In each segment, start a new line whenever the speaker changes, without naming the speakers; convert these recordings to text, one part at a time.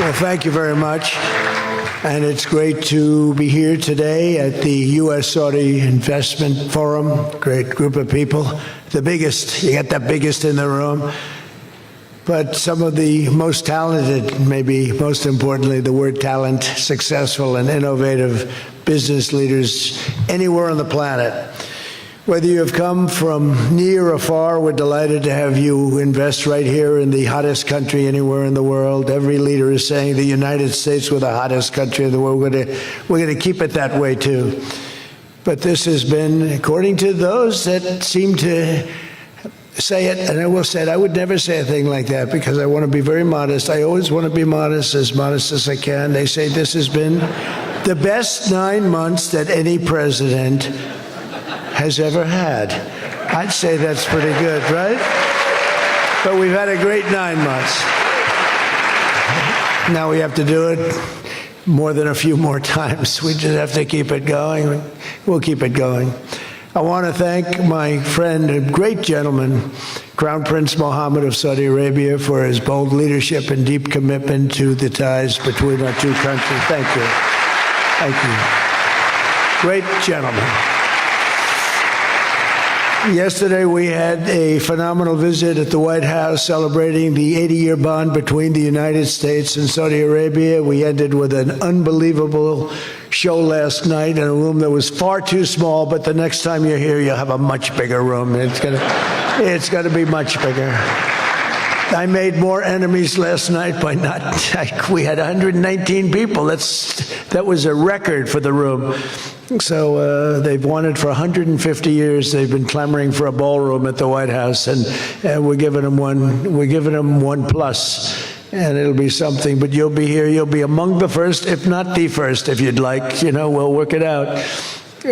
Well, thank you very much. And it's great to be here today at the U.S. Saudi Investment Forum. Great group of people. The biggest, you get the biggest in the room. But some of the most talented, maybe most importantly, the word talent, successful and innovative business leaders anywhere on the planet. Whether you have come from near or far, we're delighted to have you invest right here in the hottest country anywhere in the world. Every leader is saying the United States, we're the hottest country in the world. We're going to keep it that way, too. But this has been, according to those that seem to say it, and I will say it, I would never say a thing like that because I want to be very modest. I always want to be modest as I can. They say this has been the best 9 months that any president has ever had. I'd say that's pretty good, right? But we've had a great 9 months. Now we have to do it more than a few more times. We just have to keep it going. We'll keep it going. I want to thank my friend, a great gentleman, Crown Prince Mohammed of Saudi Arabia, for his bold leadership and deep commitment to the ties between our two countries. Thank you. Thank you. Great gentleman. Yesterday, we had a phenomenal visit at the White House celebrating the 80-year bond between the United States and Saudi Arabia. We ended with an unbelievable show last night in a room that was far too small, but the next time you're here, you'll have a much bigger room. It's gonna be much bigger. I made more enemies last night by not, we had 119 people. That was a record for the room. So they've wanted for 150 years. They've been clamoring for a ballroom at the White House, and we're giving them one. We're giving them one plus, and it'll be something. But you'll be here. You'll be among the first, if not the first, if you'd like. You know, we'll work it out.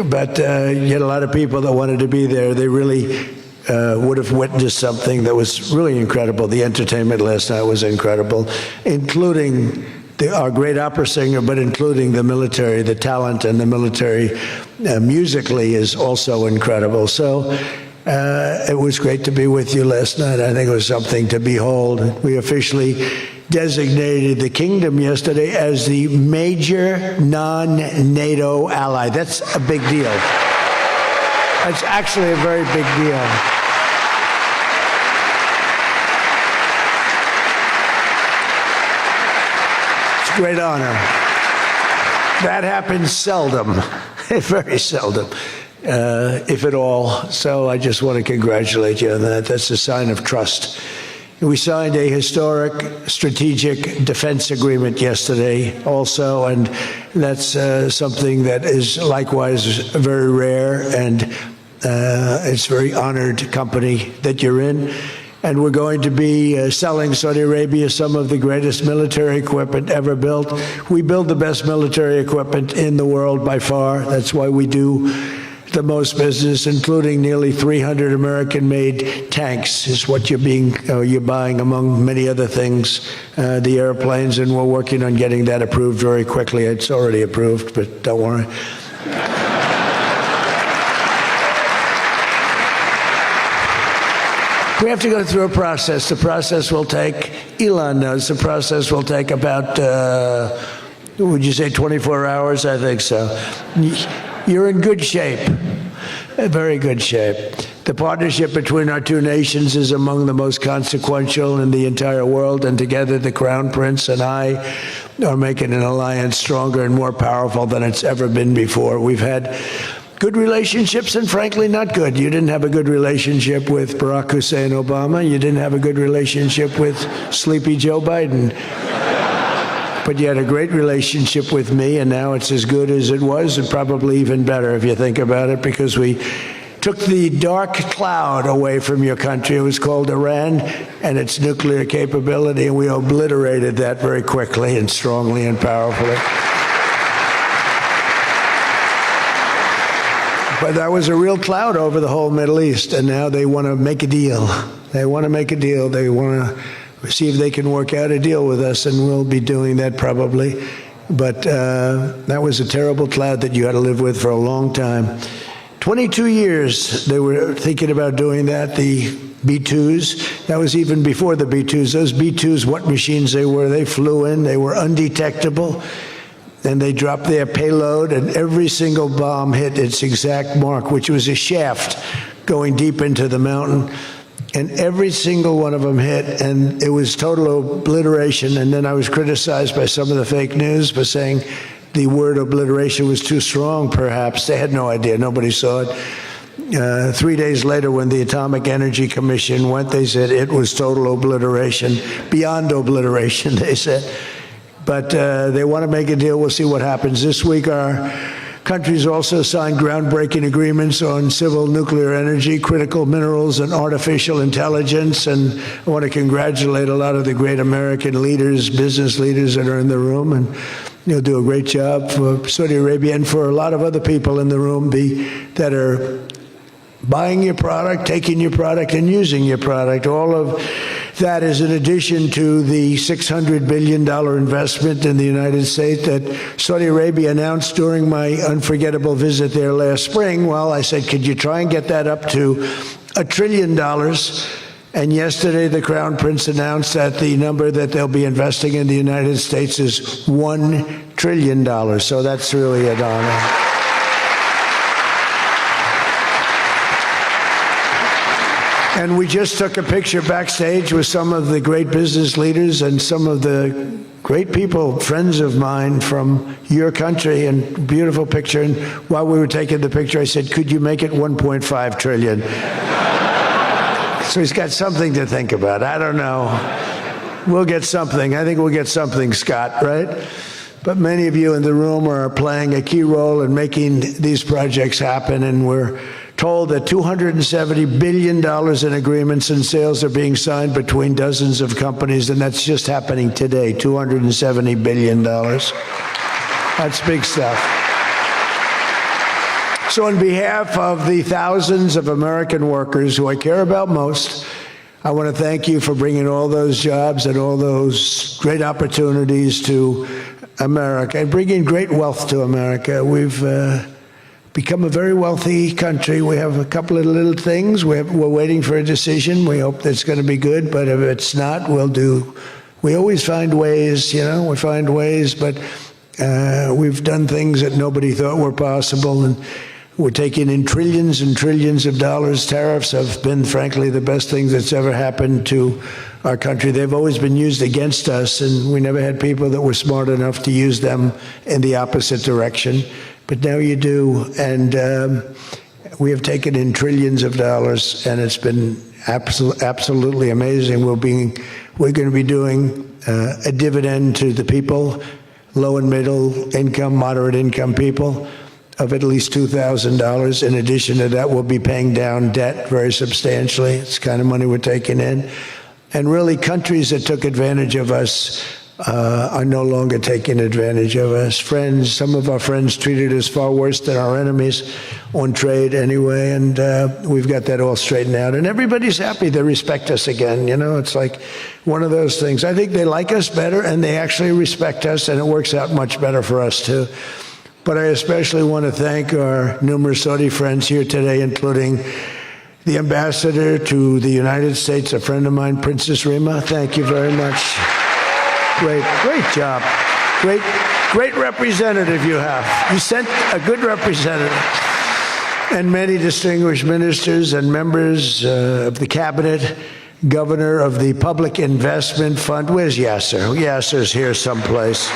But you had a lot of people that wanted to be there. They really would have witnessed something that was really incredible. The entertainment last night was incredible, including our great opera singer, but including the military. The talent and the military musically is also incredible. So it was great to be with you last night. I think it was something to behold. We officially designated the kingdom yesterday as the major non-NATO ally. That's a big deal. That's actually a very big deal. Great honor. That happens seldom, very seldom, if at all. So I just want to congratulate you on that. That's a sign of trust. We signed a historic strategic defense agreement yesterday also, and that's something that is likewise very rare, and it's a very honored company that you're in. And we're going to be selling Saudi Arabia some of the greatest military equipment ever built. We build the best military equipment in the world by far. That's why we do the most business, including nearly 300 American-made tanks is what you're buying, among many other things, the airplanes, and we're working on getting that approved very quickly. It's already approved, but don't worry. We have to go through a process. The process will take, Elon knows, the process will take about, would you say 24 hours? I think so. You're in good shape, very good shape. The partnership between our two nations is among the most consequential in the entire world, and together the Crown Prince and I are making an alliance stronger and more powerful than it's ever been before. We've had good relationships and frankly not good. You didn't have a good relationship with Barack Hussein Obama. You didn't have a good relationship with Sleepy Joe Biden. But you had a great relationship with me, and now it's as good as it was, and probably even better if you think about it, because we took the dark cloud away from your country. It was called Iran and its nuclear capability, and we obliterated that very quickly and strongly and powerfully. But that was a real cloud over the whole Middle East, and now they want to make a deal. They want to make a deal. They want to see if they can work out a deal with us, and we'll be doing that probably. But that was a terrible cloud that you had to live with for a long time. 22 years they were thinking about doing that. The B-2s. That was even before the B-2s. Those B-2s, what machines they were. They flew in, they were undetectable, and they dropped their payload, and every single bomb hit its exact mark, which was a shaft going deep into the mountain. And every single one of them hit, and it was total obliteration. And then I was criticized by some of the fake news for saying the word obliteration was too strong, perhaps. They had no idea. Nobody saw it. 3 days later, when the Atomic Energy Commission went, they said it was total obliteration, beyond obliteration, they said. But they want to make a deal. We'll see what happens. This week, our countries also signed groundbreaking agreements on civil nuclear energy, critical minerals, and artificial intelligence. And I want to congratulate a lot of the great American leaders, business leaders that are in the room. And you'll do a great job for Saudi Arabia and for a lot of other people in the room that are buying your product, taking your product, and using your product. All of that is in addition to the $600 billion investment in the United States that Saudi Arabia announced during my unforgettable visit there last spring. Well, I said, could you try and get that up to $1 trillion? And yesterday, the Crown Prince announced that the number that they'll be investing in the United States is $1 trillion. So that's really an honor. And we just took a picture backstage with some of the great business leaders and some of the great people, friends of mine from your country, and beautiful picture. And while we were taking the picture, I said, could you make it 1.5 trillion? So he's got something to think about. I don't know. We'll get something. I think we'll get something, Scott, right? But many of you in the room are playing a key role in making these projects happen, and we're told that $270 billion in agreements and sales are being signed between dozens of companies, and that's just happening today, $270 billion. That's big stuff. So on behalf of the thousands of American workers who I care about most, I want to thank you for bringing all those jobs and all those great opportunities to America and bringing great wealth to America. We've become a very wealthy country. We have a couple of little things. We're waiting for a decision. We hope that's going to be good, but if it's not, we always find ways, we find ways, but we've done things that nobody thought were possible, and we're taking in trillions and trillions of dollars. Tariffs have been, frankly, the best thing that's ever happened to our country. They've always been used against us, and we never had people that were smart enough to use them in the opposite direction. But now you do, and we have taken in trillions of dollars, and it's been absolutely amazing. We're going to be doing a dividend to the people, low and middle income, moderate income people, of at least $2,000. In addition to that, we'll be paying down debt very substantially. It's the kind of money we're taking in. And really, countries that took advantage of us are no longer taking advantage of us. Friends, some of our friends treated us far worse than our enemies on trade anyway, and we've got that all straightened out. And everybody's happy. They respect us again. It's like one of those things. I think they like us better, and they actually respect us, and it works out much better for us, too. But I especially want to thank our numerous Saudi friends here today, including the ambassador to the United States, a friend of mine, Princess Rima. Thank you very much. Great job. Great representative you have. You sent a good representative. And many distinguished ministers and members of the cabinet, governor of the Public Investment Fund. Where's Yasser? Yasser's here someplace.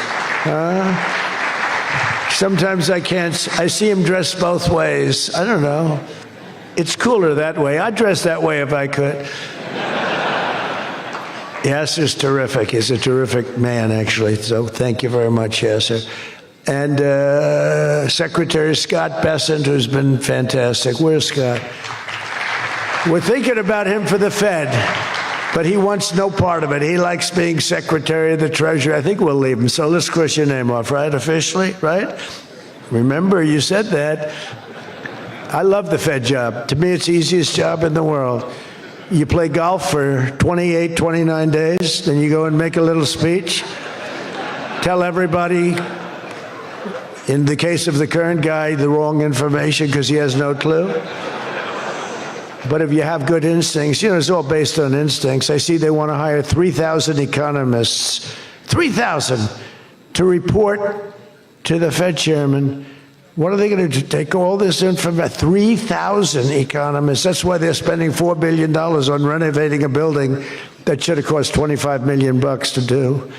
Sometimes I see him dressed both ways. I don't know. It's cooler that way. I'd dress that way if I could. Yasser's terrific. He's a terrific man, actually. So thank you very much, Yasser. And Secretary Scott Bessent, who's been fantastic. Where's Scott? We're thinking about him for the Fed, but he wants no part of it. He likes being Secretary of the Treasury. I think we'll leave him. So let's cross your name off, right? Officially, right? Remember, you said that. I love the Fed job. To me, it's the easiest job in the world. You play golf for 28, 29 days, then you go and make a little speech, tell everybody, in the case of the current guy, the wrong information because he has no clue. But if you have good instincts, it's all based on instincts. I see they want to hire 3,000 economists, 3,000, to report to the Fed chairman. What are they going to do? Take all this information? 3,000 economists. That's why they're spending $4 billion on renovating a building that should have cost $25 million to do.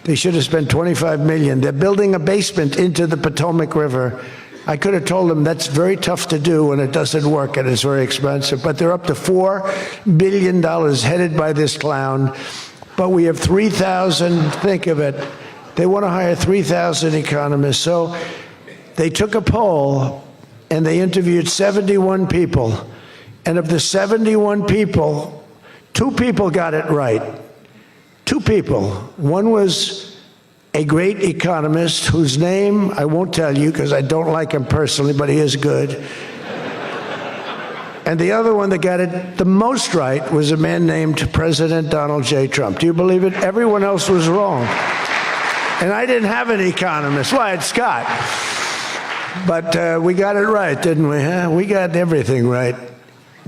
They should have spent $25 million. They're building a basement into the Potomac River. I could have told them that's very tough to do and it doesn't work and it's very expensive. But they're up to $4 billion headed by this clown. But we have 3,000, think of it. They want to hire 3,000 economists. So they took a poll and they interviewed 71 people. And of the 71 people, 2 people got it right. 2 people. One was a great economist whose name I won't tell you because I don't like him personally, but he is good. And the other one that got it the most right was a man named President Donald J. Trump. Do you believe it? Everyone else was wrong. And I didn't have an economist. Well, I had Scott. But we got it right, didn't we? Huh? We got everything right.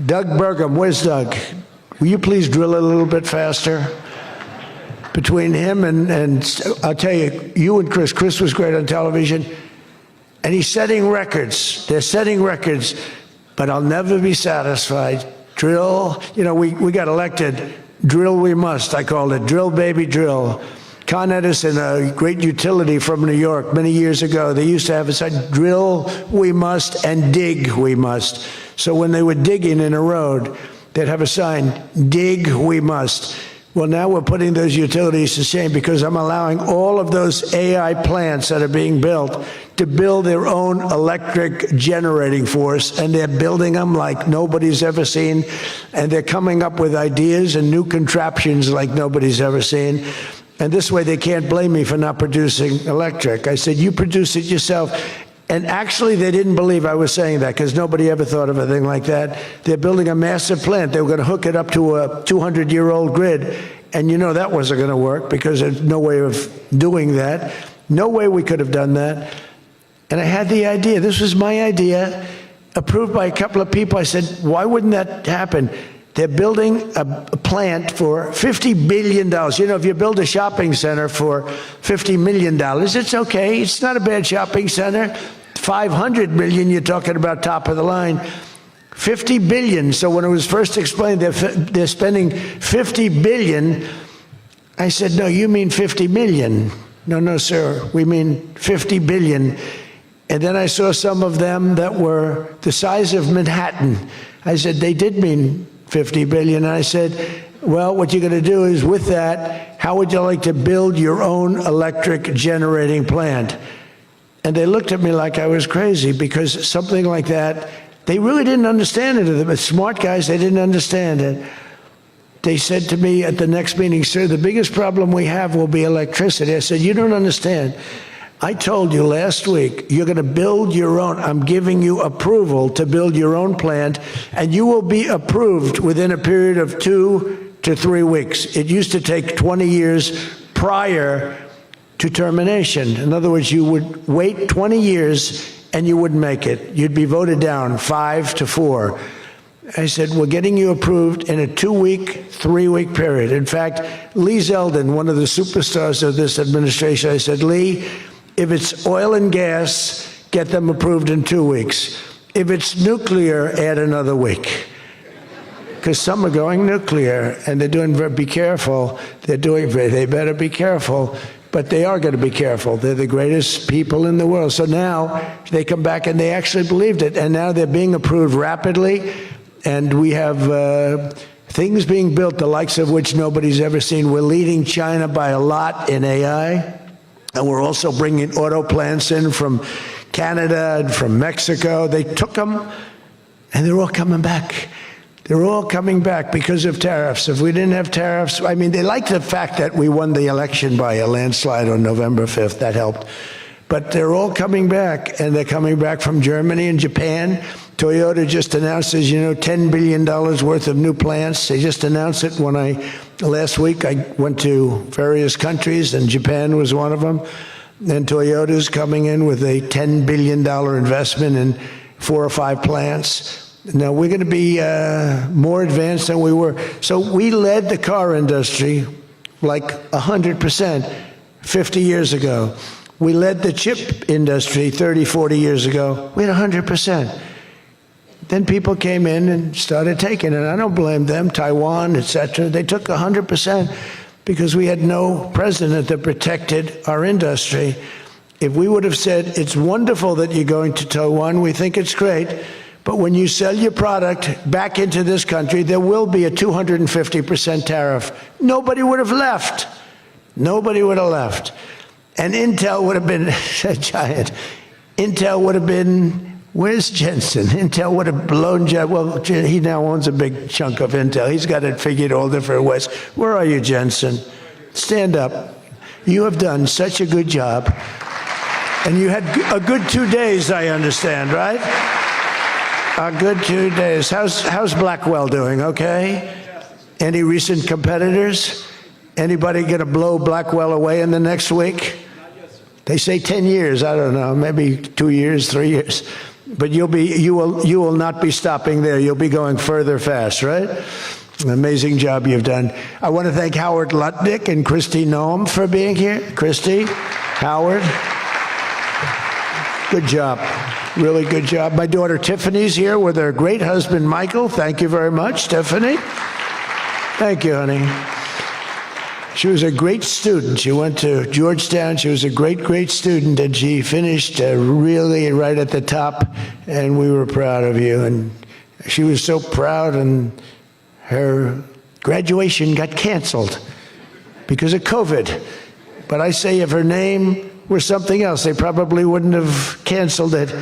Doug Burgum, where's Doug? Will you please drill a little bit faster? Between him and I'll tell you, you and Chris was great on television, and he's setting records. They're setting records, but I'll never be satisfied. Drill, we got elected. Drill we must, I called it. Drill, baby, drill. Con Edison, a great utility from New York many years ago, they used to have a sign, drill we must and dig we must. So when they were digging in a road, they'd have a sign, dig we must. Well, now we're putting those utilities to shame because I'm allowing all of those AI plants that are being built to build their own electric generating force, and they're building them like nobody's ever seen, and they're coming up with ideas and new contraptions like nobody's ever seen. And this way they can't blame me for not producing electric. I said, you produce it yourself. And actually, they didn't believe I was saying that because nobody ever thought of a thing like that. They're building a massive plant. They were going to hook it up to a 200-year-old grid. And that wasn't going to work because there's no way of doing that. No way we could have done that. And I had the idea. This was my idea, approved by a couple of people. I said, why wouldn't that happen? They're building a plant for $50 billion. If you build a shopping center for $50 million, it's okay. It's not a bad shopping center. $500 million, you're talking about top of the line. $50 billion. So when it was first explained they're spending $50 billion, I said, no, you mean 50 million. No, sir, we mean $50 billion. And then I saw some of them that were the size of Manhattan. I said, they did mean $50 billion. And I said, well, what you're going to do is with that, how would you like to build your own electric generating plant? And they looked at me like I was crazy because something like that, they really didn't understand it. The smart guys, they didn't understand it. They said to me at the next meeting, sir, the biggest problem we have will be electricity. I said, you don't understand. I told you last week, you're going to build your own. I'm giving you approval to build your own plant, and you will be approved within a period of 2 to 3 weeks. It used to take 20 years prior to termination. In other words, you would wait 20 years and you wouldn't make it. You'd be voted down 5 to 4. I said, we're getting you approved in a 2-week, 3-week period. In fact, Lee Zeldin, one of the superstars of this administration, I said, Lee, if it's oil and gas, get them approved in 2 weeks. If it's nuclear, add another week. Because some are going nuclear, and they're doing, be careful. They better be careful. But they are going to be careful. They're the greatest people in the world. So now they come back and they actually believed it. And now they're being approved rapidly. And we have things being built, the likes of which nobody's ever seen. We're leading China by a lot in AI. And we're also bringing auto plants in from Canada and from Mexico. They took them, and they're all coming back. They're all coming back because of tariffs. If we didn't have tariffs, I mean, they like the fact that we won the election by a landslide on November 5th. That helped. But they're all coming back, and they're coming back from Germany and Japan. Toyota just announced, as you know, $10 billion worth of new plants. They just announced it last week I went to various countries, and Japan was one of them. And Toyota's coming in with a $10 billion investment in 4 or 5 plants. Now, we're going to be more advanced than we were. So we led the car industry like 100% 50 years ago. We led the chip industry 30, 40 years ago. We had 100%. Then people came in and started taking it. I don't blame them, Taiwan, et cetera. They took 100% because we had no president that protected our industry. If we would have said, it's wonderful that you're going to Taiwan, we think it's great, but when you sell your product back into this country, there will be a 250% tariff. Nobody would have left. Nobody would have left. And Intel would have been a giant. Intel would have been, where's Jensen? Intel would have blown, well, he now owns a big chunk of Intel. He's got it figured all different ways. Where are you, Jensen? Stand up. You have done such a good job. And you had a good 2 days, I understand, right? A good 2 days. How's Blackwell doing, okay? Any recent competitors? Anybody going to blow Blackwell away in the next week? They say 10 years. I don't know, maybe 2 years, 3 years. But you will not be stopping there. You'll be going further fast, right? An amazing job you've done. I want to thank Howard Lutnick and Christy Noem for being here. Christy, Howard, good job. Really good job. My daughter Tiffany's here with her great husband, Michael. Thank you very much, Tiffany. Thank you, honey. She was a great student. She went to Georgetown. She was a great, great student, and she finished really right at the top, and we were proud of you. And she was so proud, and her graduation got canceled because of COVID. But I say if her name were something else, they probably wouldn't have canceled it.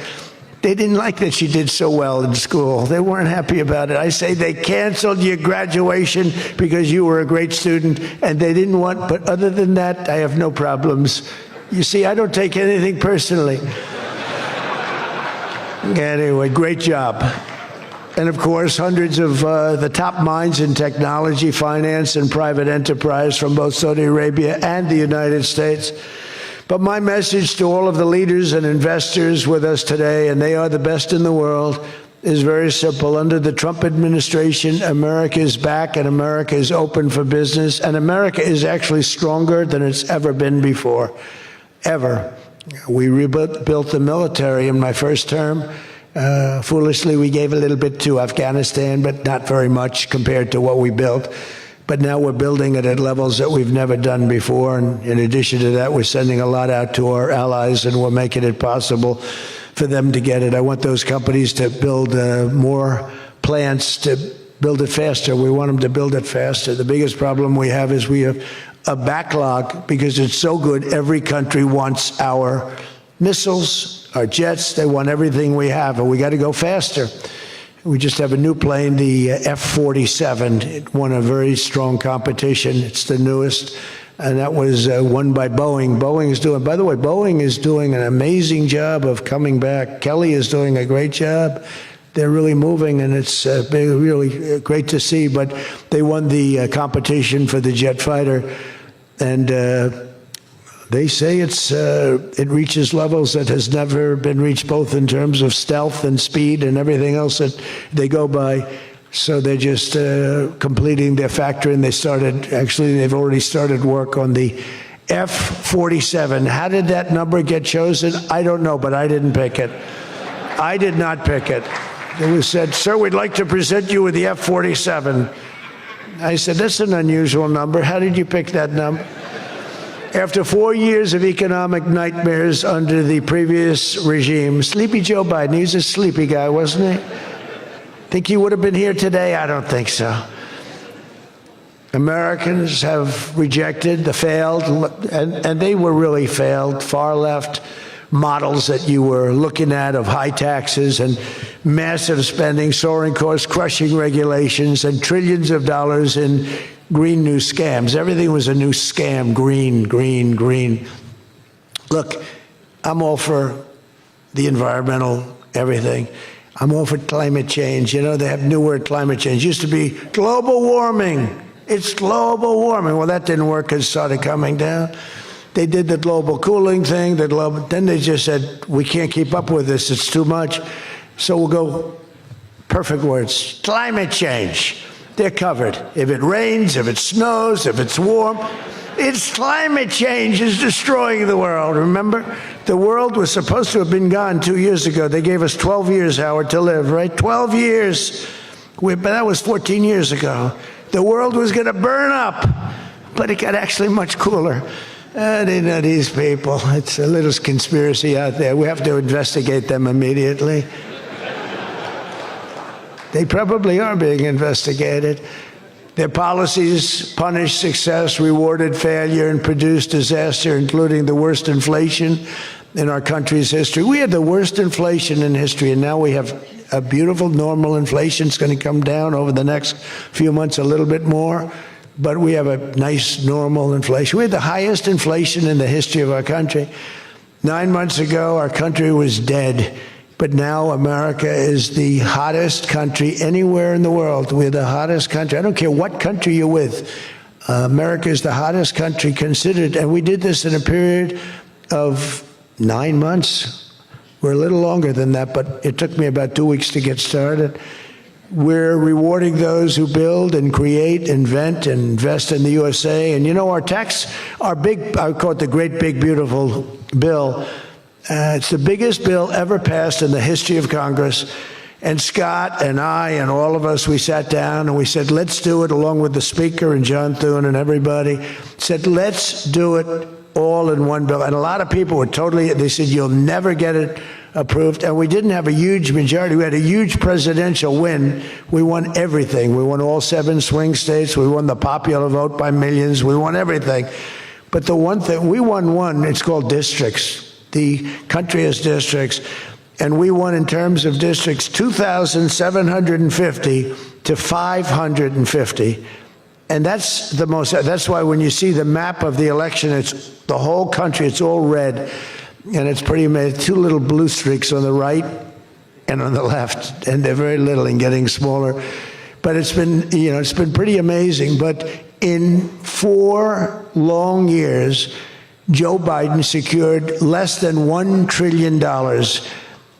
They didn't like that she did so well in school. They weren't happy about it. I say they canceled your graduation because you were a great student, and they didn't want, but other than that, I have no problems. You see, I don't take anything personally. Anyway, great job. And of course, hundreds of the top minds in technology, finance, and private enterprise from both Saudi Arabia and the United States. But my message to all of the leaders and investors with us today, and they are the best in the world, is very simple. Under the Trump administration, America is back and America is open for business, and America is actually stronger than it's ever been before, ever. We rebuilt the military in my first term. Foolishly, we gave a little bit to Afghanistan, but not very much compared to what we built. But now we're building it at levels that we've never done before. And in addition to that, we're sending a lot out to our allies, and we're making it possible for them to get it. I want those companies to build more plants, to build it faster. We want them to build it faster. The biggest problem we have is we have a backlog because it's so good. Every country wants our missiles, our jets. They want everything we have, and we got to go faster. We just have a new plane, the F-47. It won a very strong competition. It's the newest, and that was won by Boeing. Boeing is doing, by the way, Boeing is doing an amazing job of coming back. Kelly is doing a great job. They're really moving, and it's really great to see. But they won the competition for the jet fighter, and they say it reaches levels that has never been reached, both in terms of stealth and speed and everything else that they go by. So they're just completing their factory, and they've already started work on the F-47. How did that number get chosen? I don't know, but I didn't pick it. I did not pick it. It was said, sir, we'd like to present you with the F-47. I said, that's an unusual number. How did you pick that number? After 4 years of economic nightmares under the previous regime, Sleepy Joe Biden, he's a sleepy guy, wasn't he? Think he would have been here today? I don't think so. Americans have rejected the failed, and they were really failed, far left models that you were looking at of high taxes and massive spending, soaring costs, crushing regulations, and trillions of dollars in green new scams. Everything was a new scam, green, green, green. Look, I'm all for the environmental everything. I'm all for climate change. You know, they have a new word, climate change. It used to be global warming. It's global warming. Well, that didn't work because it started coming down. They did the global cooling thing. Then they just said, we can't keep up with this. It's too much. So we'll go perfect words. Climate change. They're covered. If it rains, if it snows, if it's warm, it's climate change is destroying the world. Remember? The world was supposed to have been gone 2 years ago. They gave us 12 years, Howard, to live, right? 12 years. But that was 14 years ago. The world was going to burn up, but it got actually much cooler. These people, it's a little conspiracy out there. We have to investigate them immediately. They probably are being investigated. Their policies punished success, rewarded failure, and produced disaster, including the worst inflation in our country's history. We had the worst inflation in history, and now we have a beautiful normal inflation. It's going to come down over the next few months a little bit more, but we have a nice normal inflation. We had the highest inflation in the history of our country. 9 months ago, our country was dead. But now America is the hottest country anywhere in the world. We're the hottest country. I don't care what country you're with. America is the hottest country considered. And we did this in a period of 9 months. We're a little longer than that, but it took me about 2 weeks to get started. We're rewarding those who build and create, invent, and invest in the USA. And you know, our big, I call it the great, big, beautiful bill. It's the biggest bill ever passed in the history of Congress. And Scott and I and all of us, we sat down and we said, let's do it, along with the Speaker and John Thune and everybody, said, let's do it all in one bill. And a lot of people were they said, you'll never get it approved. And we didn't have a huge majority. We had a huge presidential win. We won everything. We won all 7 swing states. We won the popular vote by millions. We won everything. But the one thing, we won one, it's called districts. The country has districts, and we won in terms of districts 2,750 to 550. And that's the most, that's why when you see the map of the election, it's the whole country, it's all red, and it's pretty amazing. 2 little blue streaks on the right and on the left, and they're very little and getting smaller. But it's been, it's been pretty amazing. But in 4 long years, Joe Biden secured less than $1 trillion.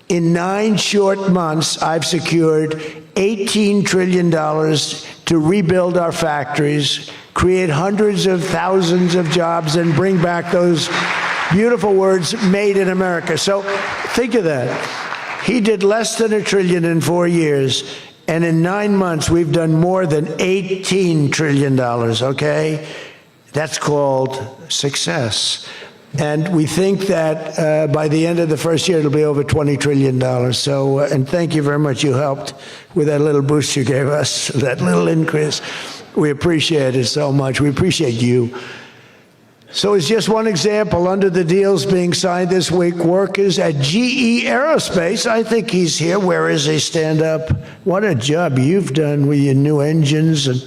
In 9 short months, I've secured $18 trillion to rebuild our factories, create hundreds of thousands of jobs, and bring back those beautiful words, made in America. So think of that. He did less than $1 trillion in 4 years, and in 9 months, we've done more than $18 trillion, okay? That's called success. And we think that by the end of the first year, it'll be over $20 trillion. So, and thank you very much. You helped with that little boost you gave us, that little increase. We appreciate it so much. We appreciate you. So it's just one example. Under the deals being signed this week, workers at GE Aerospace, I think he's here. Where is he? Stand up. What a job you've done with your new engines. And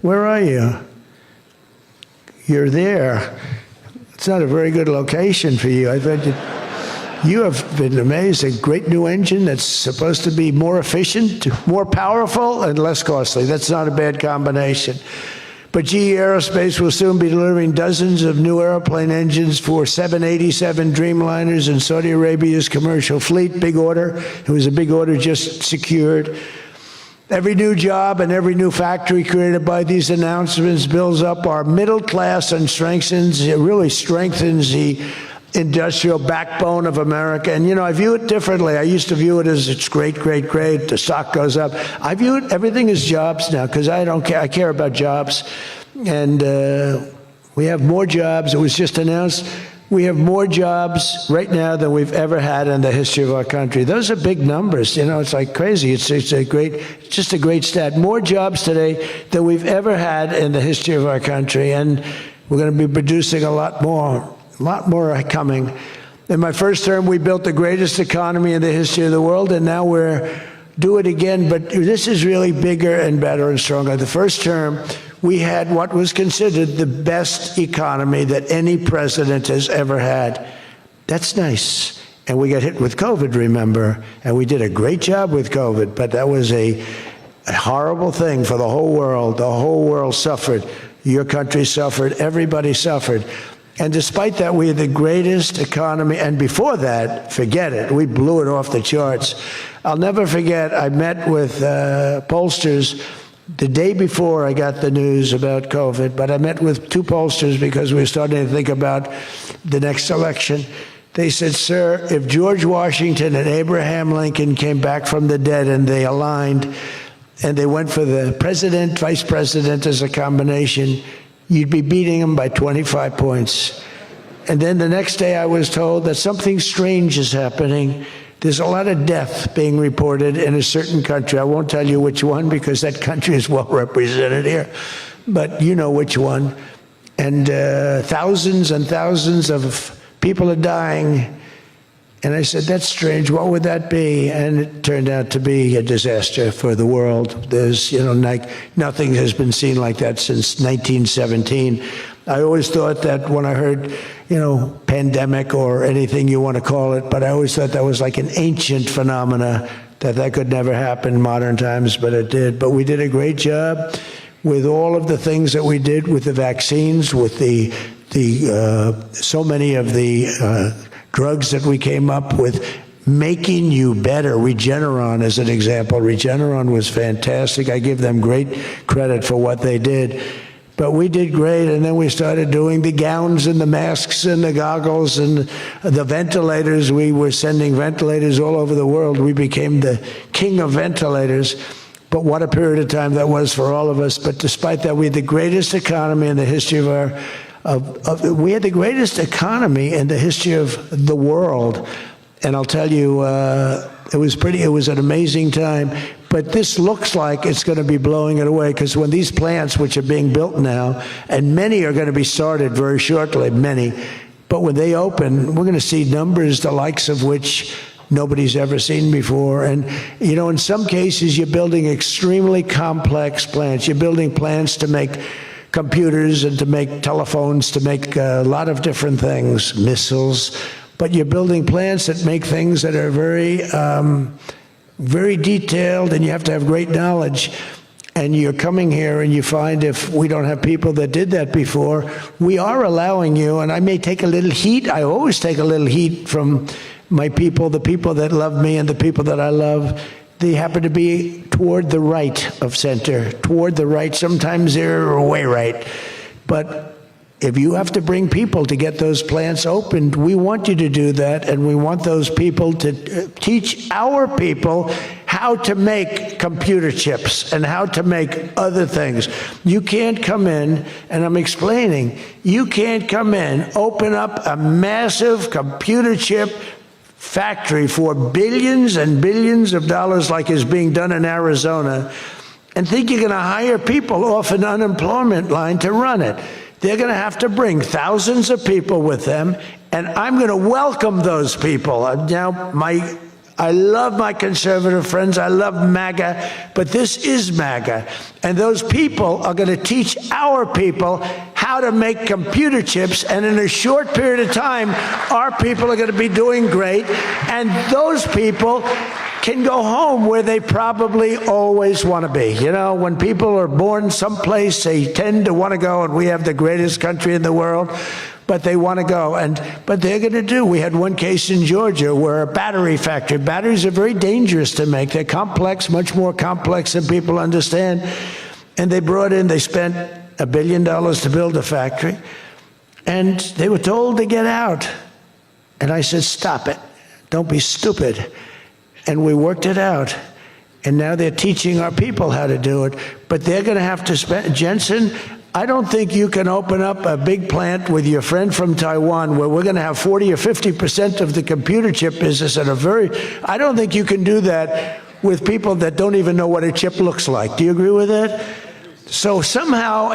where are you? You're there. It's not a very good location for you. I thought you have been amazing. Great new engine that's supposed to be more efficient, more powerful, and less costly. That's not a bad combination. But GE Aerospace will soon be delivering dozens of new airplane engines for 787 Dreamliners in Saudi Arabia's commercial fleet. Big order. It was a big order just secured. Every new job and every new factory created by these announcements builds up our middle class and really strengthens the industrial backbone of America. And, I view it differently. I used to view it as it's great, great, great. The stock goes up. I view it, everything is jobs now, because I don't care. I care about jobs. And we have more jobs. It was just announced. We have more jobs right now than we've ever had in the history of our country. Those are big numbers. It's like crazy. It's just a great stat. More jobs today than we've ever had in the history of our country. And we're going to be producing a lot more coming. In my first term, we built the greatest economy in the history of the world, and now we're do it again. But this is really bigger and better and stronger. The first term, we had what was considered the best economy that any president has ever had. That's nice. And we got hit with COVID, remember? And we did a great job with COVID, but that was a horrible thing for the whole world. The whole world suffered. Your country suffered. Everybody suffered. And despite that, we had the greatest economy. And before that, forget it. We blew it off the charts. I'll never forget, I met with pollsters the day before I got the news about COVID, but I met with two pollsters because we were starting to think about the next election. They said, sir, if George Washington and Abraham Lincoln came back from the dead and they aligned and they went for the president, vice president as a combination, you'd be beating them by 25 points. And then the next day I was told that something strange is happening. There's a lot of death being reported in a certain country. I won't tell you which one because that country is well represented here, but you know which one. And thousands and thousands of people are dying. And I said, that's strange. What would that be? And it turned out to be a disaster for the world. There's, like nothing has been seen like that since 1917. I always thought that when I heard, pandemic or anything you want to call it, but I always thought that was like an ancient phenomena, that could never happen in modern times, but it did. But we did a great job with all of the things that we did with the vaccines, with the so many of the drugs that we came up with, making you better. Regeneron as an example. Regeneron was fantastic. I give them great credit for what they did. But we did great, and then we started doing the gowns and the masks and the goggles and the ventilators. We were sending ventilators all over the world. We became the king of ventilators. But what a period of time that was for all of us. But despite that, we had the greatest economy in the history we had the greatest economy in the history of the world. And I'll tell you, it was an amazing time. But this looks like it's going to be blowing it away, because when these plants, which are being built now, and many are going to be started very shortly, many, but when they open, we're going to see numbers the likes of which nobody's ever seen before. And, in some cases, you're building extremely complex plants. You're building plants to make computers and to make telephones, to make a lot of different things, missiles. But you're building plants that make things that are very, very detailed, and you have to have great knowledge. And you're coming here and you find, if we don't have people that did that before, we are allowing you, and I may take a little heat. I always take a little heat from my people, the people that love me and the people that I love. They happen to be toward the right of center, toward the right. Sometimes they're way right. But if you have to bring people to get those plants opened, we want you to do that, and we want those people to teach our people how to make computer chips and how to make other things. You can't come in, and I'm explaining, you can't come in, open up a massive computer chip factory for billions and billions of dollars like is being done in Arizona, and think you're going to hire people off an unemployment line to run it. They're going to have to bring thousands of people with them, and I'm going to welcome those people. Now, I love my conservative friends. I love MAGA, but this is MAGA. And those people are going to teach our people how to make computer chips, and in a short period of time, our people are going to be doing great, and those people can go home where they probably always want to be. When people are born someplace, they tend to want to go, and we have the greatest country in the world, but they want to go. But they're going to do. We had one case in Georgia where a battery factory, batteries are very dangerous to make. They're complex, much more complex than people understand. And they spent $1 billion to build a factory, and they were told to get out. And I said, stop it. Don't be stupid. And we worked it out. And now they're teaching our people how to do it. But they're going to have to spend, Jensen, I don't think you can open up a big plant with your friend from Taiwan where we're going to have 40 or 50% of the computer chip business I don't think you can do that with people that don't even know what a chip looks like. Do you agree with that? So somehow,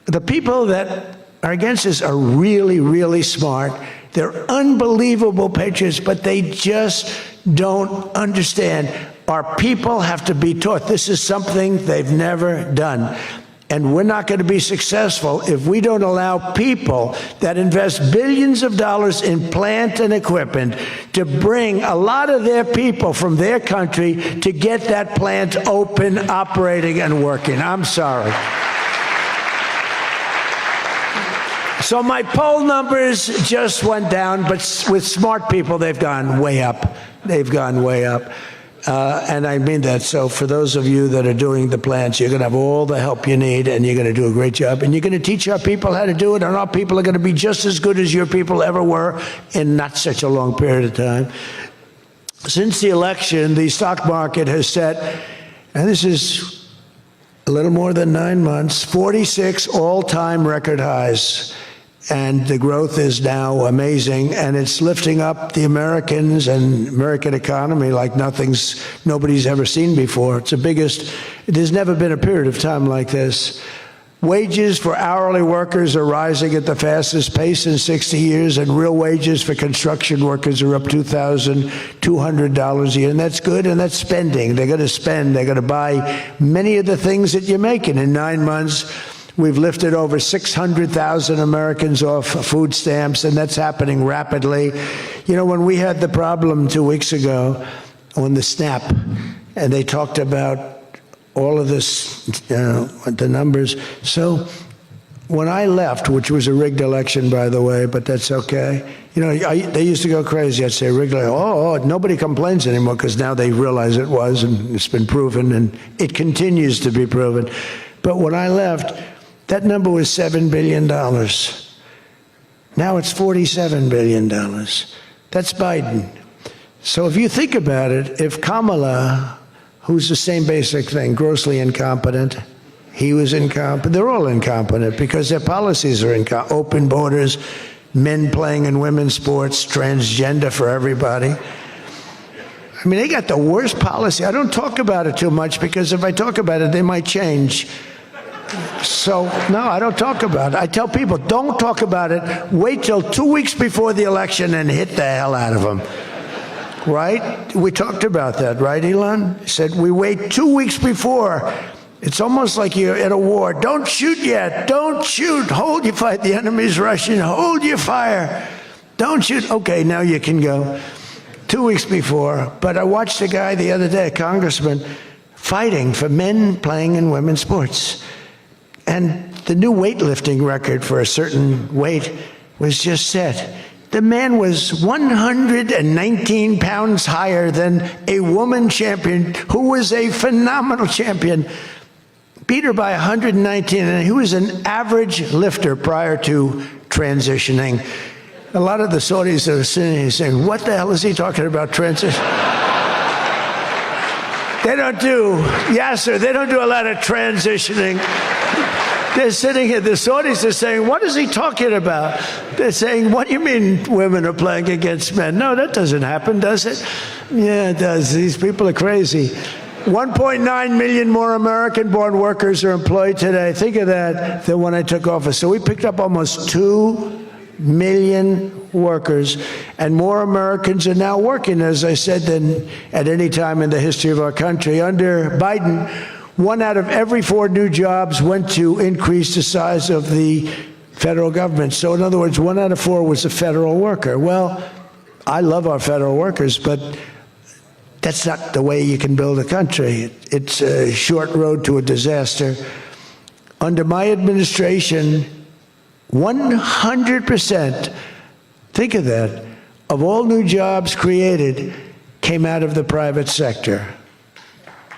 the people that are against this are really, really smart. They're unbelievable patriots, but they just don't understand. Our people have to be taught. This is something they've never done. And we're not going to be successful if we don't allow people that invest billions of dollars in plant and equipment to bring a lot of their people from their country to get that plant open, operating, and working. I'm sorry. So my poll numbers just went down, but with smart people, they've gone way up. They've gone way up. And I mean that. So for those of you that are doing the plans, you're going to have all the help you need, and you're going to do a great job. And you're going to teach our people how to do it, and our people are going to be just as good as your people ever were in not such a long period of time. Since the election, the stock market has set, and this is a little more than 9 months, 46 all-time record highs. And the growth is now amazing, and it's lifting up the Americans and American economy like nobody's ever seen before. It's the biggest. There's never been a period of time like this. Wages for hourly workers are rising at the fastest pace in 60 years, and real wages for construction workers are up $2,200 a year, and that's good, and that's spending. They're going to spend. They're going to buy many of the things that you're making. In 9 months, we've lifted over 600,000 Americans off food stamps, and that's happening rapidly. You know, when we had the problem 2 weeks ago on the SNAP, and they talked about all of this, the numbers. So when I left, which was a rigged election, by the way, but that's okay. You know, they used to go crazy. I'd say rigged, nobody complains anymore because now they realize it was, and it's been proven, and it continues to be proven. But when I left, that number was $7 billion. Now it's $47 billion. That's Biden. So if you think about it, if Kamala, who's the same basic thing, grossly incompetent, he was incompetent, they're all incompetent because their policies are incompetent. Open borders, men playing in women's sports, transgender for everybody. I mean, they got the worst policy. I don't talk about it too much because if I talk about it, they might change. So, no, I don't talk about it. I tell people, don't talk about it. Wait till 2 weeks before the election and hit the hell out of them. Right? We talked about that, right, Elon? He said, we wait 2 weeks before. It's almost like you're at a war. Don't shoot yet. Don't shoot. Hold your fire. The enemy's rushing. Hold your fire. Don't shoot. Okay, now you can go. 2 weeks before. But I watched a guy the other day, a congressman, fighting for men playing in women's sports. And the new weightlifting record for a certain weight was just set. The man was 119 pounds higher than a woman champion who was a phenomenal champion. Beat her by 119, and he was an average lifter prior to transitioning. A lot of the Saudis are sitting here saying, what the hell is he talking about transition? They don't do, Yasser, they don't do a lot of transitioning. They're sitting here, the Saudis are saying, what is he talking about? They're saying, what do you mean women are playing against men? No, that doesn't happen, does it? Yeah, it does. These people are crazy. 1.9 million more American-born workers are employed today. Think of that, than when I took office. So we picked up almost 2 million workers, and more Americans are now working, as I said, than at any time in the history of our country. Under Biden, 1 out of every 4 new jobs went to increase the size of the federal government. So in other words, 1 out of 4 was a federal worker. Well, I love our federal workers, but that's not the way you can build a country. It's a short road to a disaster. Under my administration, 100%, think of that, of all new jobs created came out of the private sector.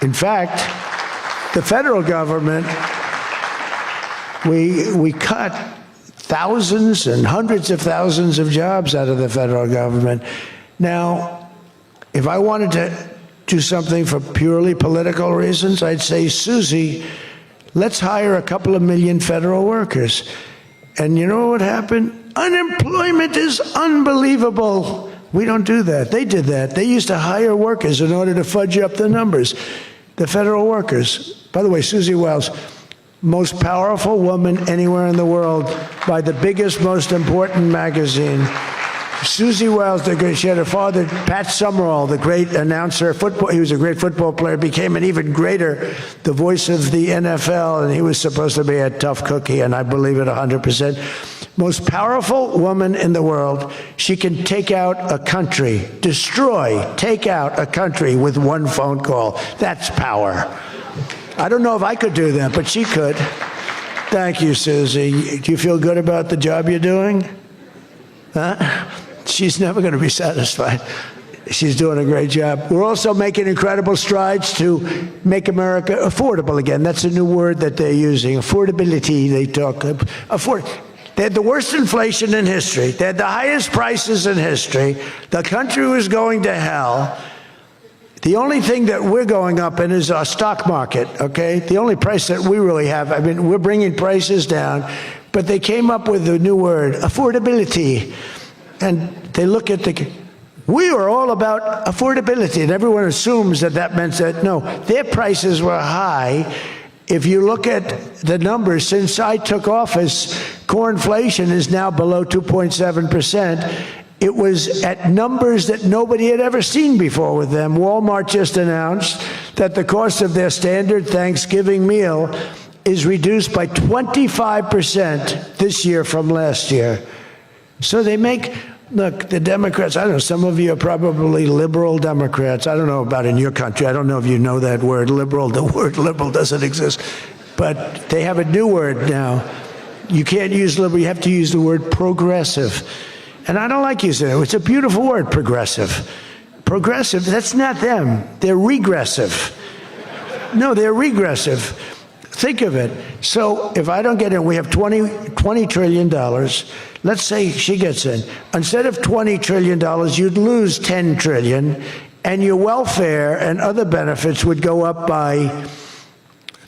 In fact, the federal government, we cut thousands and hundreds of thousands of jobs out of the federal government. Now, if I wanted to do something for purely political reasons, I'd say, Susie, let's hire a couple of million federal workers. And you know what happened? Unemployment is unbelievable. We don't do that. They did that. They used to hire workers in order to fudge up the numbers. The federal workers. By the way, Susie Wiles, most powerful woman anywhere in the world by the biggest, most important magazine. Susie Wiles, she had her father, Pat Summerall, the great announcer, football. He was a great football player, became an even greater, the voice of the NFL, and he was supposed to be a tough cookie, and I believe it 100%. Most powerful woman in the world. She can take out a country, take out a country with 1 phone call. That's power. I don't know if I could do that, but she could. Thank you, Susie. Do you feel good about the job you're doing? Huh? She's never going to be satisfied. She's doing a great job. We're also making incredible strides to make America affordable again. That's a new word that they're using. Affordability, they talk. They had the worst inflation in history. They had the highest prices in history. The country was going to hell. The only thing that we're going up in is our stock market, okay? The only price that we really have, I mean, we're bringing prices down, but they came up with a new word, affordability. And they look at we were all about affordability, and everyone assumes that that meant that, no, their prices were high. If you look at the numbers, since I took office, core inflation is now below 2.7%. It was at numbers that nobody had ever seen before with them. Walmart just announced that the cost of their standard Thanksgiving meal is reduced by 25% this year from last year. So they make, look, the Democrats, I don't know, some of you are probably liberal Democrats. I don't know about in your country. I don't know if you know that word, liberal. The word liberal doesn't exist. But they have a new word now. You can't use liberal, you have to use the word progressive. And I don't like using it. It's a beautiful word, progressive. Progressive, that's not them. They're regressive. No, they're regressive. Think of it. So if I don't get in, we have $20 trillion. Let's say she gets in. Instead of $20 trillion, you'd lose $10 trillion, and your welfare and other benefits would go up by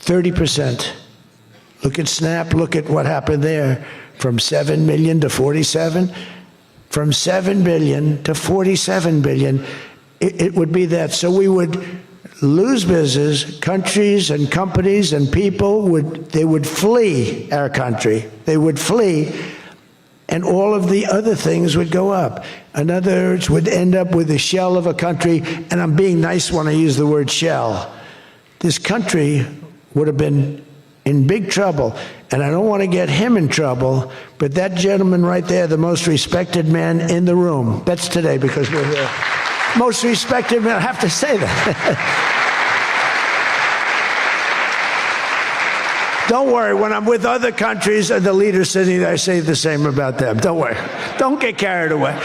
30%. Look at SNAP. Look at what happened there. From 7 million to 47. From 7 billion to 47 billion, it would be that. So we would lose business, countries and companies and people would flee our country. They would flee, and all of the other things would go up. In other words, would end up with a shell of a country, and I'm being nice when I use the word shell. This country would have been in big trouble, and I don't want to get him in trouble, but that gentleman right there, the most respected man in the room, that's today because we're here. Most respected man, I have to say that. Don't worry, when I'm with other countries and the leaders sitting there, I say the same about them. Don't worry. Don't get carried away.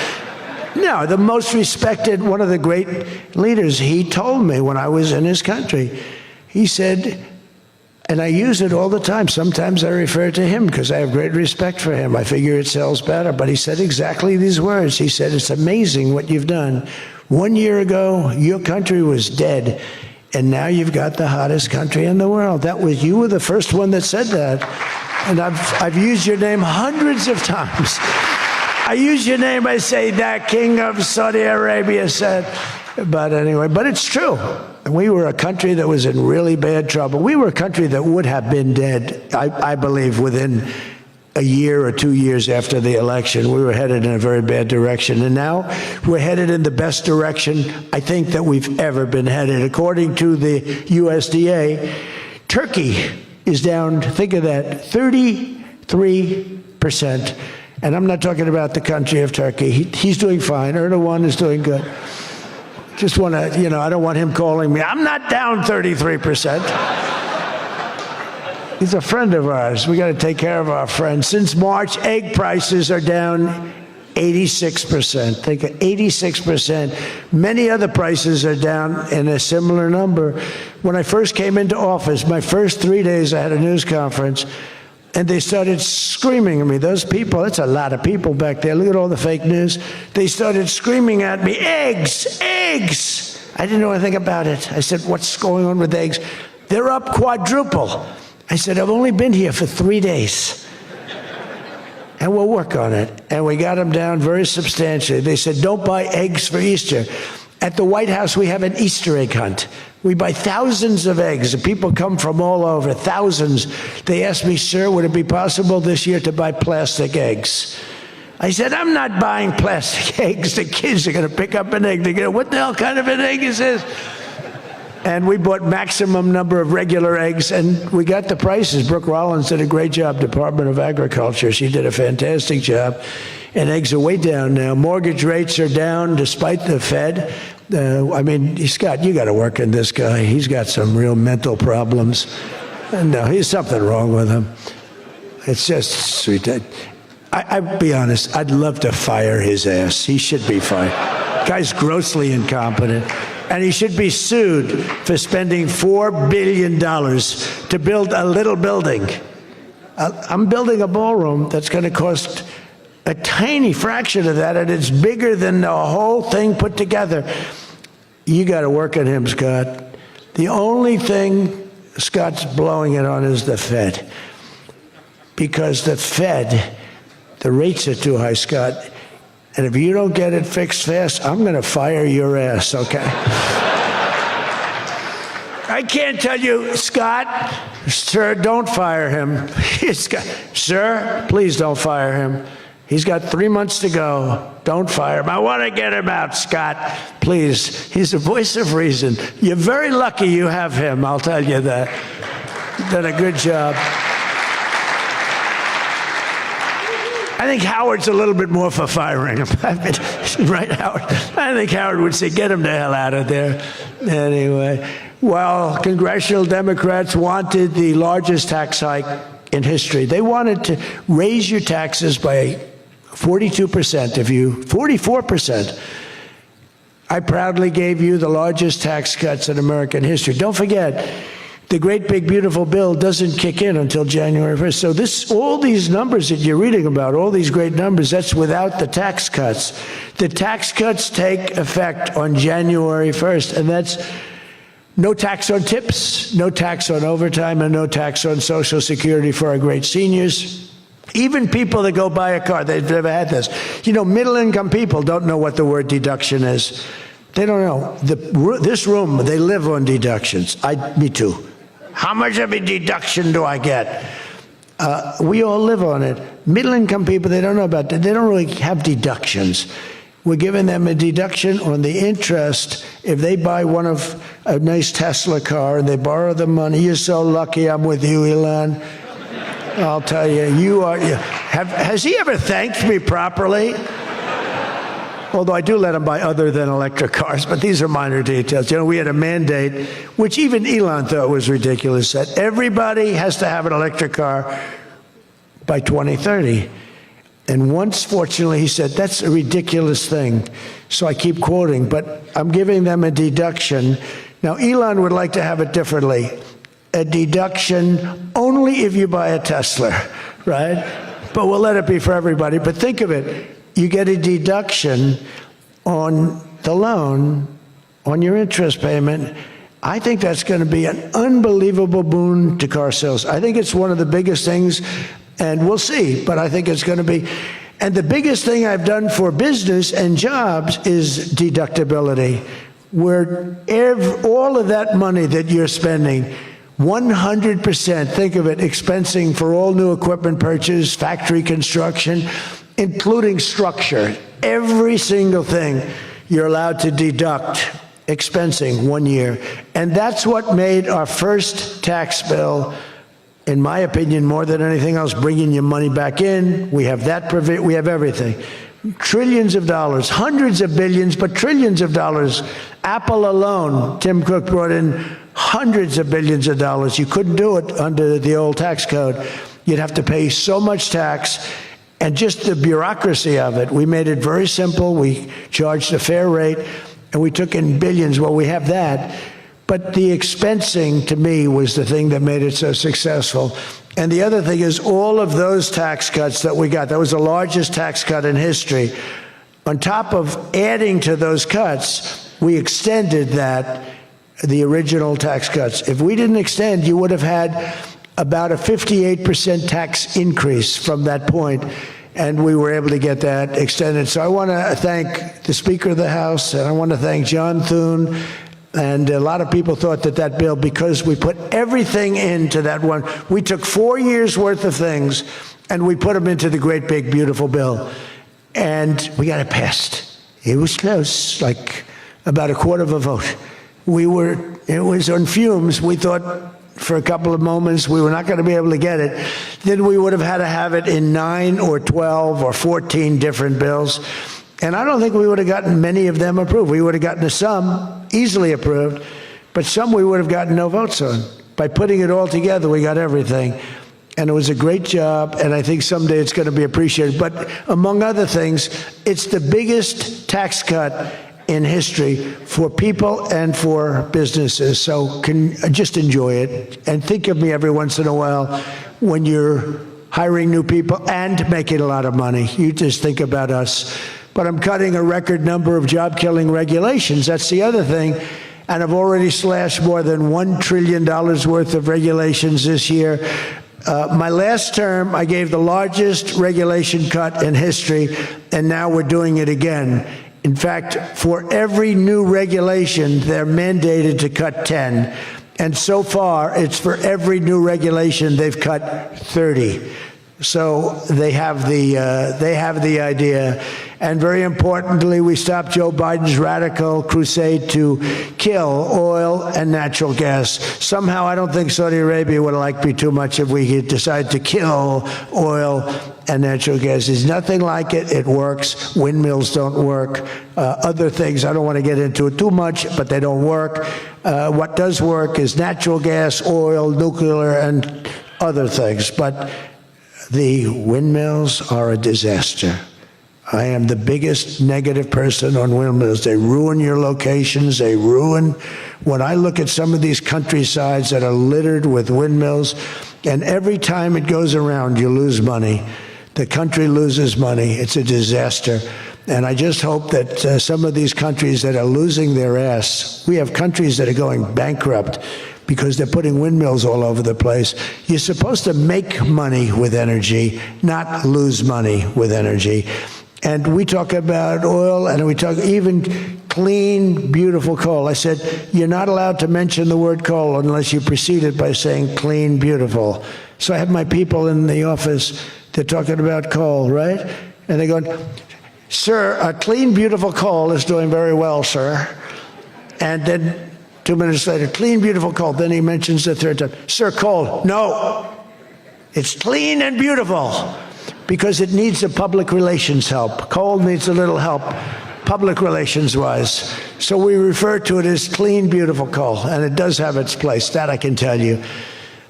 No, the most respected, one of the great leaders, he told me when I was in his country, he said, and I use it all the time. Sometimes I refer to him because I have great respect for him. I figure it sells better. But he said exactly these words. He said, it's amazing what you've done. 1 year ago, your country was dead, and now you've got the hottest country in the world. You were the first one that said that. And I've used your name hundreds of times. I use your name, I say, that king of Saudi Arabia said. But anyway, but it's true. We were a country that was in really bad trouble. We were a country that would have been dead, I believe, within a year or 2 years after the election. We were headed in a very bad direction. And now we're headed in the best direction, I think, that we've ever been headed. According to the USDA, Turkey is down, think of that, 33%. And I'm not talking about the country of Turkey. He's doing fine. Erdogan is doing good. Just want to, I don't want him calling me. I'm not down 33%. He's a friend of ours. We got to take care of our friends. Since March, egg prices are down 86%. Think of 86%. Many other prices are down in a similar number. When I first came into office, my first 3 days, I had a news conference, and they started screaming at me. Those people, that's a lot of people back there. Look at all the fake news. They started screaming at me, eggs, eggs. I didn't know anything about it. I said, what's going on with eggs? They're up quadruple. I said, I've only been here for 3 days. And we'll work on it. And we got them down very substantially. They said, don't buy eggs for Easter. At the White House, we have an Easter egg hunt. We buy thousands of eggs. People come from all over, thousands. They asked me, sir, would it be possible this year to buy plastic eggs? I said, I'm not buying plastic eggs. The kids are going to pick up an egg. They're going to, what the hell kind of an egg is this? And we bought maximum number of regular eggs, and we got the prices. Brooke Rollins did a great job, Department of Agriculture. She did a fantastic job. And eggs are way down now. Mortgage rates are down despite the Fed. I mean, Scott, you got to work on this guy. He's got some real mental problems. And there's something wrong with him. It's just sweet. I'll be honest, I'd love to fire his ass. He should be fired. Guy's grossly incompetent. And he should be sued for spending $4 billion to build a little building. I'm building a ballroom that's going to cost a tiny fraction of that, and it's bigger than the whole thing put together. You got to work on him, Scott. The only thing Scott's blowing it on is the Fed. Because the Fed, the rates are too high, Scott. And if you don't get it fixed fast, I'm going to fire your ass, okay? I can't tell you, Scott, sir, don't fire him. Sir, please don't fire him. He's got 3 months to go. Don't fire him. I want to get him out, Scott. Please. He's the voice of reason. You're very lucky you have him, I'll tell you that. Done a good job. I think Howard's a little bit more for firing him. Right, Howard? I think Howard would say, get him the hell out of there. Anyway, well, congressional Democrats wanted the largest tax hike in history. They wanted to raise your taxes by 42%, 44%. I proudly gave you the largest tax cuts in American history. Don't forget, the great big beautiful bill doesn't kick in until January 1st. So all these numbers that you're reading about, all these great numbers, that's without the tax cuts. The tax cuts take effect on January 1st, and that's no tax on tips, no tax on overtime, and no tax on Social Security for our great seniors. Even people that go buy a car, they've never had this. You know, middle-income people don't know what the word deduction is. They don't know. This room, they live on deductions. Me too. How much of a deduction do I get? We all live on it. Middle-income people, they don't know about that. They don't really have deductions. We're giving them a deduction on the interest if they buy a nice Tesla car and they borrow the money. You're so lucky I'm with you, Elon. I'll tell you, has he ever thanked me properly? Although I do let him buy other than electric cars, but these are minor details. You know, we had a mandate, which even Elon thought was ridiculous, that everybody has to have an electric car by 2030. And once, fortunately, he said, that's a ridiculous thing. So I keep quoting, but I'm giving them a deduction. Now, Elon would like to have it differently. A deduction only if you buy a Tesla, right? But we'll let it be for everybody. But think of it. You get a deduction on the loan, on your interest payment. I think that's going to be an unbelievable boon to car sales. I think it's one of the biggest things, and we'll see, but I think it's going to be. And the biggest thing I've done for business and jobs is deductibility, where all of that money that you're spending, 100%, think of it, expensing for all new equipment purchase, factory construction, including structure. Every single thing you're allowed to deduct expensing 1 year. And that's what made our first tax bill, in my opinion, more than anything else, bringing your money back in. We have that, we have everything. Trillions of dollars, hundreds of billions, but trillions of dollars. Apple alone, Tim Cook brought in hundreds of billions of dollars. You couldn't do it under the old tax code. You'd have to pay so much tax. And just the bureaucracy of it, we made it very simple. We charged a fair rate, and we took in billions. Well, we have that. But the expensing, to me, was the thing that made it so successful. And the other thing is all of those tax cuts that we got, that was the largest tax cut in history. On top of adding to those cuts, we extended the original tax cuts. If we didn't extend, you would have had about a 58% tax increase from that point, and we were able to get that extended. So I want to thank the Speaker of the House, and I want to thank John Thune, and a lot of people thought that bill, because we put everything into that one, we took 4 years worth of things, and we put them into the great big beautiful bill, and we got it passed. It was close, like about a quarter of a vote. It was on fumes. We thought, for a couple of moments, we were not going to be able to get it. Then we would have had to have it in 9 or 12 or 14 different bills. And I don't think we would have gotten many of them approved. We would have gotten some easily approved, but some we would have gotten no votes on. By putting it all together, we got everything. and it was a great job, and I think someday it's going to be appreciated. But among other things, it's the biggest tax cut in history for people and for businesses. So just enjoy it, and think of me every once in a while when you're hiring new people and making a lot of money. You just think about us. But I'm cutting a record number of job-killing regulations. That's the other thing. And I've already slashed more than $1 trillion worth of regulations this year. My last term, I gave the largest regulation cut in history, and now we're doing it again. In fact, for every new regulation, they're mandated to cut 10. And so far, it's for every new regulation, they've cut 30. So they have the idea. And very importantly, we stopped Joe Biden's radical crusade to kill oil and natural gas. Somehow, I don't think Saudi Arabia would like me too much if we decide to kill oil and natural gas. There's nothing like it. It works. Windmills don't work. Other things, I don't want to get into it too much, but they don't work. What does work is natural gas, oil, nuclear, and other things. But the windmills are a disaster. I am the biggest negative person on windmills. They ruin your locations. They ruin. When I look at some of these countrysides that are littered with windmills, and every time it goes around, you lose money. The country loses money. It's a disaster. And I just hope that some of these countries that are losing their ass, we have countries that are going bankrupt because they're putting windmills all over the place. You're supposed to make money with energy, not lose money with energy. And we talk about oil, and we talk even clean, beautiful coal. I said, you're not allowed to mention the word coal unless you precede it by saying clean, beautiful. So I have my people in the office, they're talking about coal, right? And they're going, sir, a clean, beautiful coal is doing very well, sir. And then 2 minutes later, clean, beautiful coal. Then he mentions the third time, sir, coal. No, it's clean and beautiful because it needs a public relations help. Coal needs a little help, public relations-wise. So we refer to it as clean, beautiful coal, and it does have its place, that I can tell you.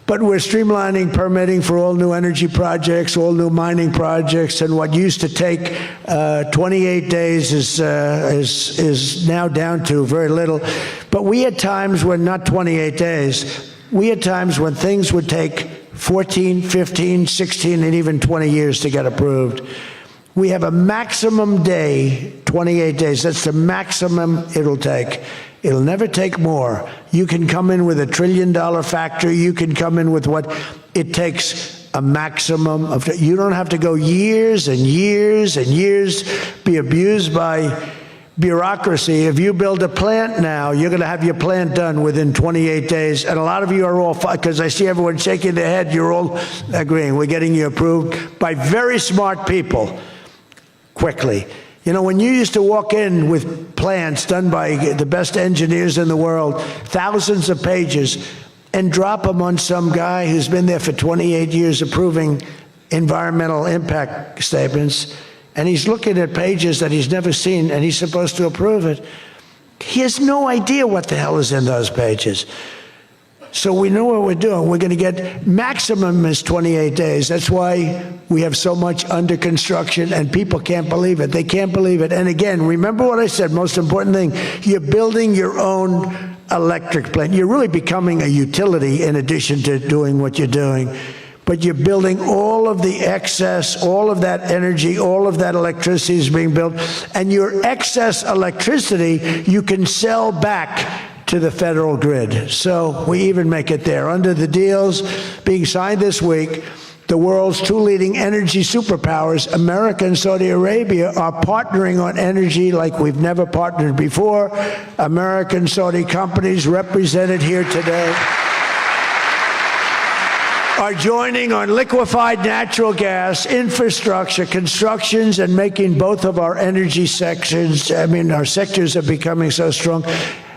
But we're streamlining permitting for all new energy projects, all new mining projects, and what used to take 28 days is now down to very little. But we had times when, not 28 days, we had times when things would take 14, 15, 16, and even 20 years to get approved. We have a maximum day, 28 days. That's the maximum it'll take. It'll never take more. You can come in with $1 trillion factory. You can come in with what it takes, a maximum of. You don't have to go years and years and years, be abused by bureaucracy. If you build a plant now, you're going to have your plant done within 28 days. And a lot of you are all, because I see everyone shaking their head, you're all agreeing. We're getting you approved by very smart people quickly. You know, when you used to walk in with plans done by the best engineers in the world, thousands of pages, and drop them on some guy who's been there for 28 years approving environmental impact statements, and he's looking at pages that he's never seen, and he's supposed to approve it. He has no idea what the hell is in those pages. So we know what we're doing. We're going to get maximum is 28 days. That's why we have so much under construction, and people can't believe it. They can't believe it. And again, remember what I said, most important thing, you're building your own electric plant. You're really becoming a utility in addition to doing what you're doing. But you're building all of the excess, all of that energy, all of that electricity is being built. And your excess electricity, you can sell back to the federal grid. So we even make it there. Under the deals being signed this week, the world's two leading energy superpowers, America and Saudi Arabia, are partnering on energy like we've never partnered before. American Saudi companies represented here today are joining on liquefied natural gas, infrastructure, constructions, and making both of our energy sections, our sectors are becoming so strong.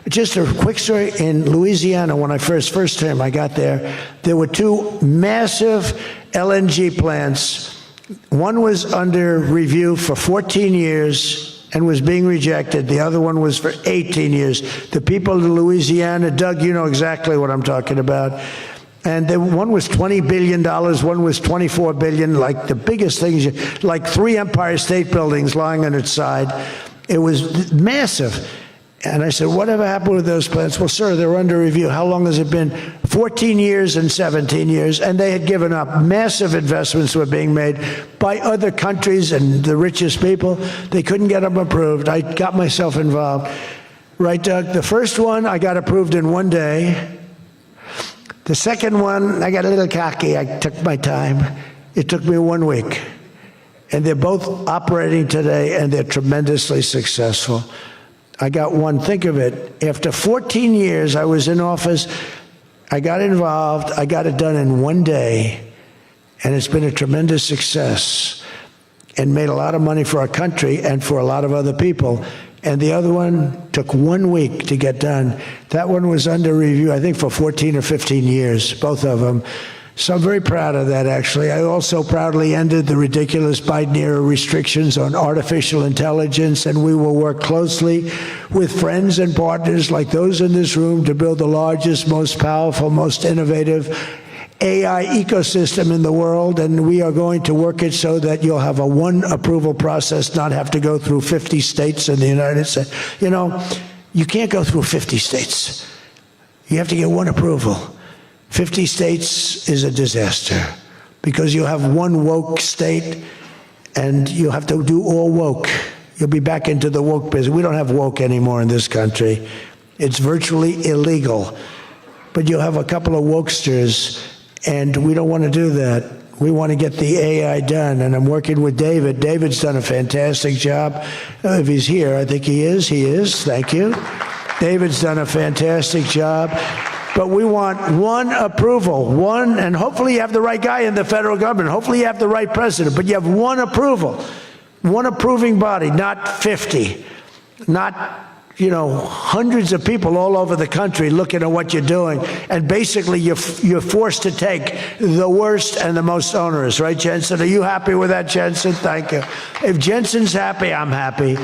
Just a quick story, in Louisiana, when I first time I got there were two massive LNG plants. One was under review for 14 years and was being rejected. The other one was for 18 years. The people of Louisiana, Doug, you know exactly what I'm talking about. And one was $20 billion, one was $24 billion, like the biggest things, like 3 Empire State Buildings lying on its side. It was massive. And I said, whatever happened with those plans? Well, sir, they're under review. How long has it been? 14 years and 17 years. And they had given up. Massive investments were being made by other countries and the richest people. They couldn't get them approved. I got myself involved. Right, Doug? The first one, I got approved in 1 day. The second one, I got a little cocky. I took my time. It took me 1 week. And they're both operating today, and they're tremendously successful. I got one. Think of it. After 14 years, I was in office. I got involved. I got it done in 1 day. And it's been a tremendous success and made a lot of money for our country and for a lot of other people. And the other one took 1 week to get done. That one was under review, I think, for 14 or 15 years, both of them. So I'm very proud of that, actually. I also proudly ended the ridiculous Biden-era restrictions on artificial intelligence, and we will work closely with friends and partners like those in this room to build the largest, most powerful, most innovative AI ecosystem in the world, and we are going to work it so that you'll have a one approval process, not have to go through 50 states in the United States. You know, you can't go through 50 states. You have to get one approval. 50 states is a disaster because you have one woke state and you have to do all woke. You'll be back into the woke business. We don't have woke anymore in this country. It's virtually illegal. But you'll have a couple of wokesters, and we don't want to do that. We want to get the AI done, and I'm working with David. David's done a fantastic job. If he's here, I think he is. He is. Thank you. David's done a fantastic job. But we want one approval, one, and hopefully you have the right guy in the federal government. Hopefully you have the right president, but you have one approval, one approving body, not 50, not, you know, hundreds of people all over the country looking at what you're doing. And basically you're forced to take the worst and the most onerous, right, Jensen? Are you happy with that, Jensen? Thank you. If Jensen's happy, I'm happy.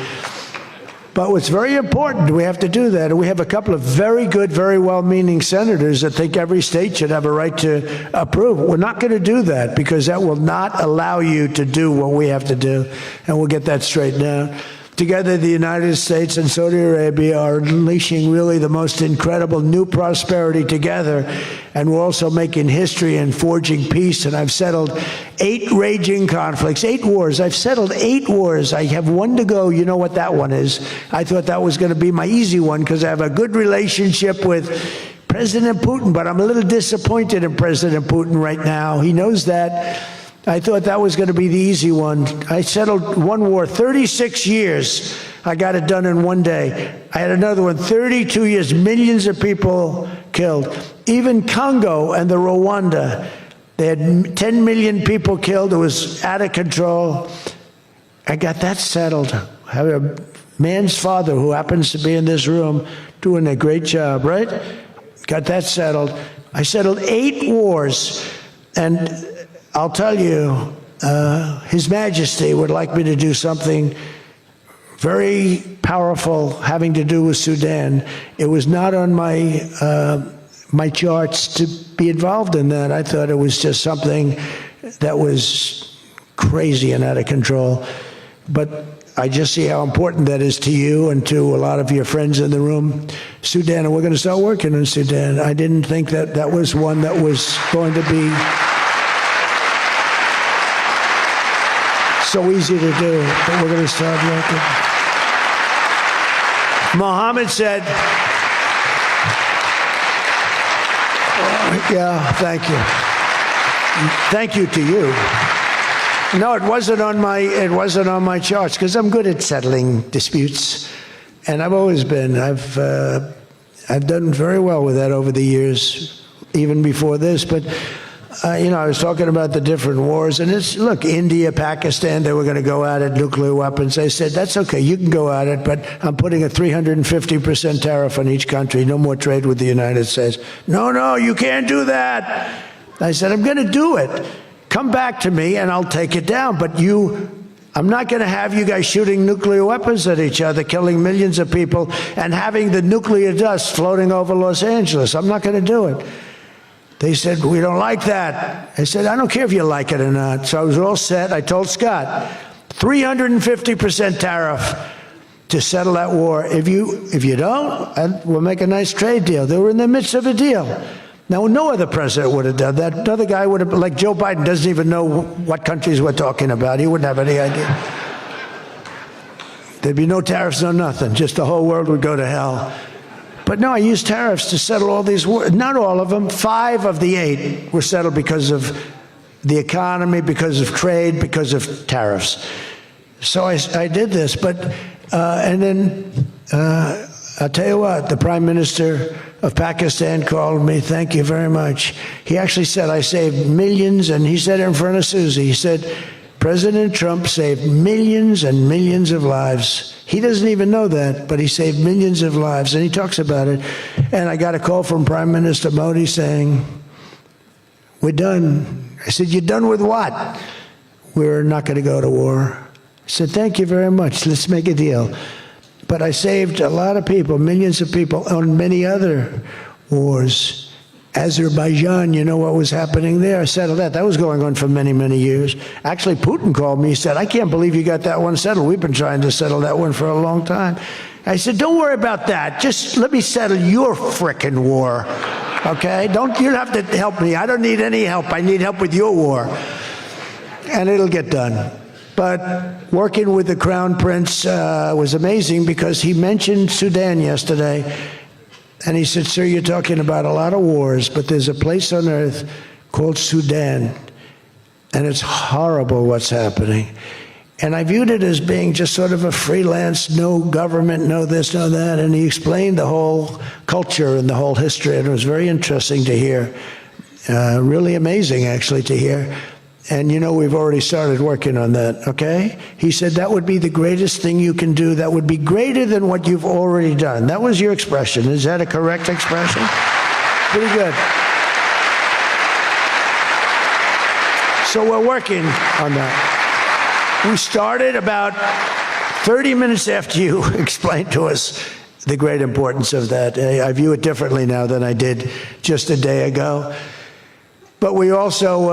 But what's very important, we have to do that. And we have a couple of very good, very well-meaning senators that think every state should have a right to approve. We're not going to do that because that will not allow you to do what we have to do. And we'll get that straightened out. Together, the United States and Saudi Arabia are unleashing really the most incredible new prosperity together. And we're also making history and forging peace. And I've settled 8 raging conflicts, 8 wars. I've settled 8 wars. I have 1 to go. You know what that one is. I thought that was going to be my easy one because I have a good relationship with President Putin. But I'm a little disappointed in President Putin right now. He knows that. I thought that was going to be the easy one. I settled 1 war, 36 years. I got it done in 1 day. I had another one, 32 years, millions of people killed. Even Congo and the Rwanda, they had 10 million people killed. It was out of control. I got that settled. I have a man's father who happens to be in this room doing a great job, right? Got that settled. I settled 8 wars, and I'll tell you, His Majesty would like me to do something very powerful having to do with Sudan. It was not on my my charts to be involved in that. I thought it was just something that was crazy and out of control. But I just see how important that is to you and to a lot of your friends in the room. Sudan, and we're going to start working on Sudan. I didn't think that that was one that was going to be so easy to do, but we're going to start working. Mohammed said, yeah, thank you. Thank you to you. No, it wasn't on my charts because I'm good at settling disputes, and I've always been. I've done very well with that over the years, even before this, but you know, I was talking about the different wars, and it's, look, India, Pakistan, they were going to go at it, nuclear weapons. I said, that's okay, you can go at it, but I'm putting a 350% tariff on each country, no more trade with the United States. No, you can't do that. I said, I'm going to do it. Come back to me, and I'll take it down, but I'm not going to have you guys shooting nuclear weapons at each other, killing millions of people, and having the nuclear dust floating over Los Angeles. I'm not going to do it. They said, we don't like that. I said, I don't care if you like it or not. So I was all set. I told Scott, 350% tariff to settle that war. If you don't, we'll make a nice trade deal. They were in the midst of a deal. Now, no other president would have done that. Another guy would have, like Joe Biden, doesn't even know what countries we're talking about. He wouldn't have any idea. There'd be no tariffs, no nothing. Just the whole world would go to hell. But no, I used tariffs to settle all these wars. Not all of them. 5 of the 8 were settled because of the economy, because of trade, because of tariffs. So I did this. But and then I'll tell you what, the Prime Minister of Pakistan called me. Thank you very much. He actually said I saved millions, and he said it in front of Susie. He said, President Trump saved millions and millions of lives. He doesn't even know that, but he saved millions of lives, and he talks about it. And I got a call from Prime Minister Modi saying, we're done. I said, you're done with what? We're not going to go to war. I said, thank you very much. Let's make a deal. But I saved a lot of people, millions of people, on many other wars. Azerbaijan, you know what was happening there? I settled that. That was going on for many, many years. Actually, Putin called me. He said, I can't believe you got that one settled. We've been trying to settle that one for a long time. I said, don't worry about that. Just let me settle your frickin' war, okay? You don't have to help me. I don't need any help. I need help with your war. And it'll get done. But working with the Crown Prince was amazing because he mentioned Sudan yesterday. And he said, sir, you're talking about a lot of wars, but there's a place on earth called Sudan, and it's horrible what's happening. And I viewed it as being just sort of a freelance, no government, no this, no that. And he explained the whole culture and the whole history, and it was very interesting to hear. Really amazing, actually, to hear. And, you know, we've already started working on that, okay? He said that would be the greatest thing you can do. That would be greater than what you've already done. That was your expression. Is that a correct expression? Pretty good. So we're working on that. We started about 30 minutes after you explained to us the great importance of that. I view it differently now than I did just a day ago. But we also,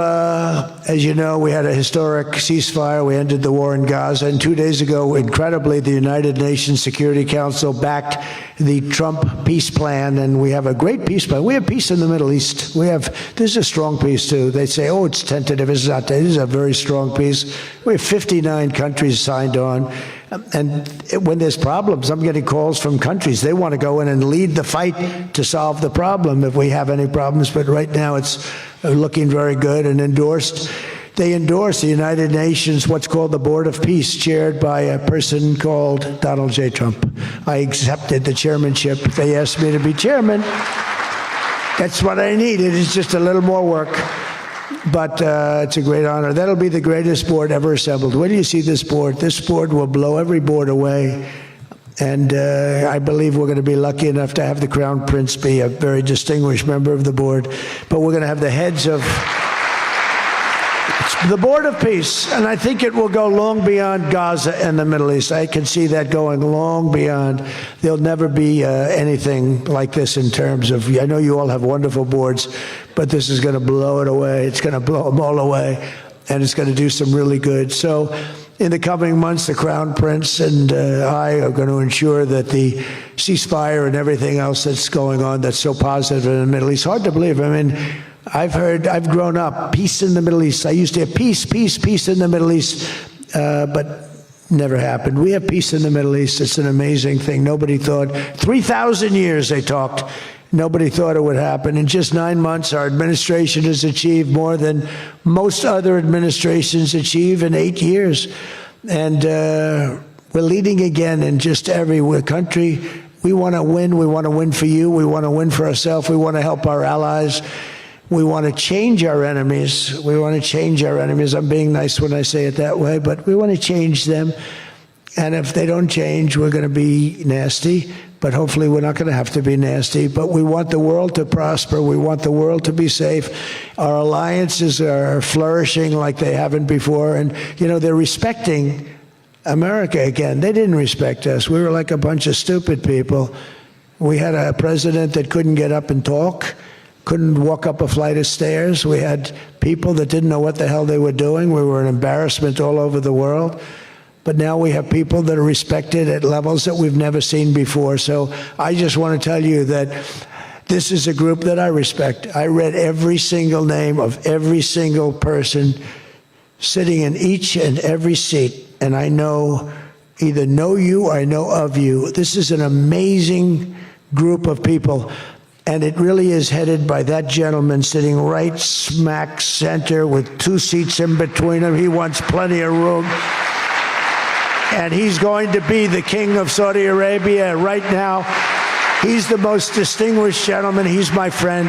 as you know, we had a historic ceasefire. We ended the war in Gaza. And 2 days ago, incredibly, the United Nations Security Council backed the Trump peace plan. And we have a great peace plan. We have peace in the Middle East. This is a strong peace, too. They say, oh, it's tentative. It's not. This is a very strong peace. We have 59 countries signed on. And when there's problems, I'm getting calls from countries. They want to go in and lead the fight to solve the problem if we have any problems. But right now it's looking very good and endorsed. They endorsed the United Nations, what's called the Board of Peace, chaired by a person called Donald J. Trump. I accepted the chairmanship. They asked me to be chairman. That's what I needed. It's just a little more work. But it's a great honor. That'll be the greatest board ever assembled. When do you see this board? This board will blow every board away. And I believe we're going to be lucky enough to have the Crown Prince be a very distinguished member of the board. But we're going to have the heads of the Board of Peace. And I think it will go long beyond Gaza and the Middle East. I can see that going long beyond. There'll never be anything like this in terms of, I know you all have wonderful boards, but this is going to blow it away. It's going to blow them all away, and it's going to do some really good. So in the coming months, the Crown Prince and I are going to ensure that the ceasefire and everything else that's going on that's so positive in the Middle East, hard to believe. I mean, I've grown up, peace in the Middle East. I used to have peace in the Middle East, but never happened. We have peace in the Middle East. It's an amazing thing. Nobody thought, 3,000 years they talked. Nobody thought it would happen. In just 9 months, our administration has achieved more than most other administrations achieve in 8 years. And we're leading again in just every country. We want to win. We want to win for you. We want to win for ourselves. We want to help our allies. We want to change our enemies. We want to change our enemies. I'm being nice when I say it that way, but we want to change them. And if they don't change, we're going to be nasty. But hopefully we're not going to have to be nasty. But we want the world to prosper. We want the world to be safe. Our alliances are flourishing like they haven't before. And, you know, they're respecting America again. They didn't respect us. We were like a bunch of stupid people. We had a president that couldn't get up and talk. couldn't walk up a flight of stairs. We had people that didn't know what the hell they were doing. We were an embarrassment all over the world. But now we have people that are respected at levels that we've never seen before. So I just want to tell you that this is a group that I respect. I read every single name of every single person sitting in each and every seat, and I either know you or I know of you. This is an amazing group of people, and it really is headed by that gentleman sitting right smack center with 2 seats in between him. He wants plenty of room. And he's going to be the king of Saudi Arabia right now. He's the most distinguished gentleman. He's my friend.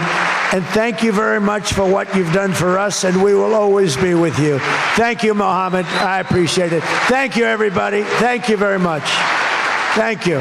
And thank you very much for what you've done for us, and we will always be with you. Thank you, Mohammed. I appreciate it. Thank you, everybody. Thank you very much. Thank you.